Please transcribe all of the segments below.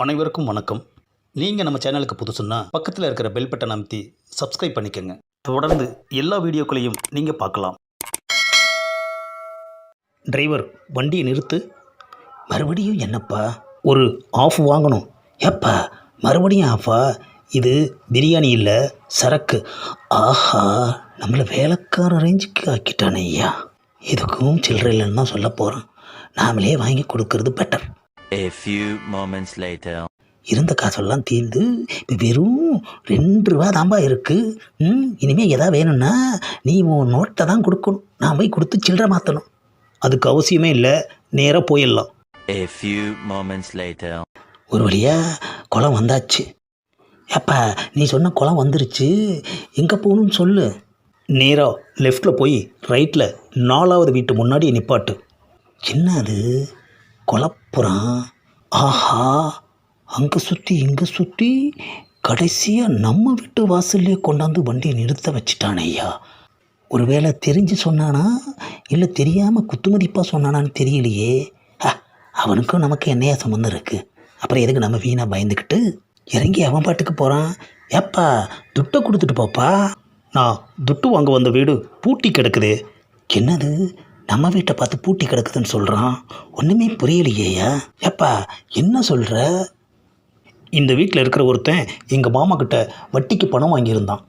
அனைவருக்கும் வணக்கம். நீங்கள் நம்ம சேனலுக்கு புதுசுன்னா பக்கத்தில் இருக்கிற பெல் பட்டன் அமைத்தி சப்ஸ்கிரைப் பண்ணிக்கோங்க. தொடர்ந்து எல்லா வீடியோக்களையும் நீங்கள் பார்க்கலாம். டிரைவர், வண்டியை நிறுத்து. மறுபடியும் என்னப்பா? ஒரு ஆஃப் வாங்கணும். ஏப்பா மறுபடியும் ஆஃபா? இது பிரியாணி இல்லை, சரக்கு. ஆஹா, நம்மளை வேலைக்கார ரேஞ்சுக்கு ஆக்கிட்டானே ஐயா. இதுக்கும் சில்லறை இல்லைன்னு தான் சொல்ல போகிறோம். நாமளே வாங்கி கொடுக்கறது better. A few moments later. இருந்த காசெல்லாம் தீர்ந்து இப்போ வெறும் 2 ரூபா தான்பா இருக்குது. இனிமேல் எதாவது வேணும்னா நீ உன் நோட்டை தான் கொடுக்கணும். நான் போய் கொடுத்து சில்லறை மாற்றணும். அதுக்கு அவசியமே இல்லை, நேராக போயிடலாம். A few moments later. ஒரு வழியாக குளம் வந்தாச்சு. ஏப்பா நீ சொன்ன குளம் வந்துருச்சு, எங்கே போகணும்னு சொல்லு. நேராக லெஃப்டில் போய் ரைட்டில் 4வது வீட்டு முன்னாடி நிப்பாட்டு. என்ன அது குழப்புறான்? ஆஹா, அங்கே சுற்றி இங்கே சுற்றி கடைசியாக நம்ம வீட்டு வாசல்லே கொண்டாந்து வண்டியை நிறுத்த வச்சிட்டானே ஐயா. ஒரு வேளை தெரிஞ்சு சொன்னானா இல்லை தெரியாமல் குத்துமதிப்பாக சொன்னானான்னு தெரியலையே. அவனுக்கும் நமக்கு என்னையா சம்மந்தம் இருக்குது? அப்புறம் எதுக்கு நம்ம வீணாக பயந்துக்கிட்டு இறங்கி அவன் பாட்டுக்கு போகிறான்? ஏப்பா துட்டை கொடுத்துட்டு போப்பா. நான் துட்டு வாங்க வந்த வீடு பூட்டி கிடக்குது. என்னது, நம்ம வீட்டை பார்த்து பூட்டி கிடக்குதுன்னு சொல்கிறான்? ஒன்றுமே புரியலையேயா. ஏப்பா என்ன சொல்கிற? இந்த வீட்டில் இருக்கிற ஒருத்தன் எங்கள் மாமா கிட்ட வட்டிக்கு பணம் வாங்கியிருந்தான்.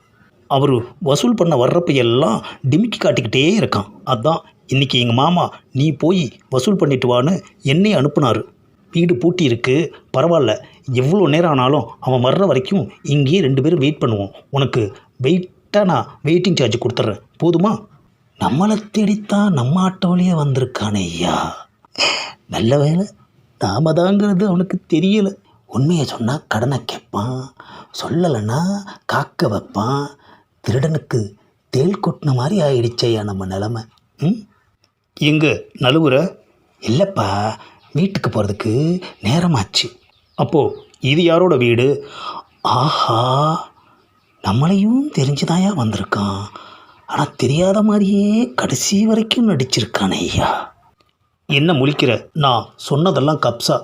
அவர் வசூல் பண்ண வர்றப்ப எல்லாம் டிமிக்கி காட்டிக்கிட்டே இருக்கான். அதான் இன்றைக்கி எங்கள் மாமா நீ போய் வசூல் பண்ணிட்டு வான்னு என்னை அனுப்புனார். வீடு பூட்டி இருக்குது, பரவாயில்ல, எவ்வளோ நேரம் ஆனாலும் அவன் வர்ற வரைக்கும் இங்கேயே 2 பேரும் வெயிட் பண்ணுவோம். உனக்கு வெயிட்டாக நான் வெயிட்டிங் சார்ஜ் கொடுத்துட்றேன், போதுமா? நம்மளை தேடித்தான் நம்ம ஆட்டோலேயே வந்திருக்கானே ஐயா. நல்ல வேலை நாம தாங்கிறது அவனுக்கு தெரியலை. உண்மையை சொன்னால் கடனை கேட்பான், சொல்லலைன்னா காக்க வைப்பான். திருடனுக்கு தேள் கொட்டின மாதிரி ஆயிடுச்சையா நம்ம நிலமை. எங்கே நழுவுற? இல்லைப்பா, வீட்டுக்கு போகிறதுக்கு நேரமாச்சு. அப்போது இது யாரோட வீடு? ஆஹா, நம்மளையும் தெரிஞ்சுதாயா வந்திருக்கான். ஆனால் தெரியாத மாதிரியே கடைசி வரைக்கும் நடிச்சிருக்கானே ஐயா. என்ன முழிக்கிற? நான் சொன்னதெல்லாம் கப்ஸா.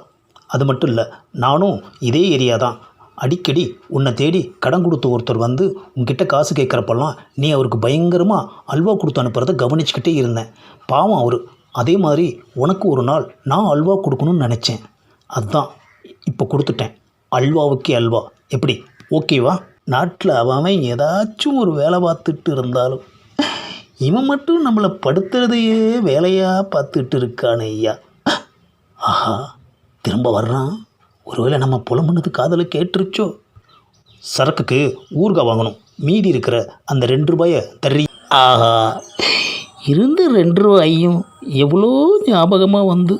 அது மட்டும் இல்லை, நானும் இதே ஏரியா தான். அடிக்கடி உன்னை தேடி கடன் கொடுத்த ஒருத்தர் வந்து உன்கிட்ட காசு கேட்குறப்பெல்லாம் நீ அவருக்கு பயங்கரமாக அல்வா கொடுத்து அனுப்புறத கவனிச்சுக்கிட்டே இருந்தேன். பாவம் அவர். அதே மாதிரி உனக்கு ஒரு நாள் நான் அல்வா கொடுக்கணும்னு நினச்சேன். அதுதான் இப்போ கொடுத்துட்டேன். அல்வாவுக்கே அல்வா. எப்படி, ஓகேவா? நாட்டில் அவன் ஏதாச்சும் ஒரு வேலை பார்த்துட்டு இருந்தாலும் இவன் மட்டும் நம்மளை படுத்துறதையே வேலையாக பார்த்துட்டு இருக்கானே ஐயா. ஆஹா, திரும்ப வர்றான். ஒருவேளை நம்ம புலம்புனது காதலை கேட்டுருச்சோ? சரக்குக்கு ஊறுகாய் வாங்கணும். மீதி இருக்கிற அந்த 2 ரூபாயை தர்றி. ஆஹா, இருந்து 2 ரூபாயும் எவ்வளோ ஞாபகமாக வந்து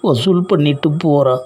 வசூல் பண்ணிட்டு போகிறான்.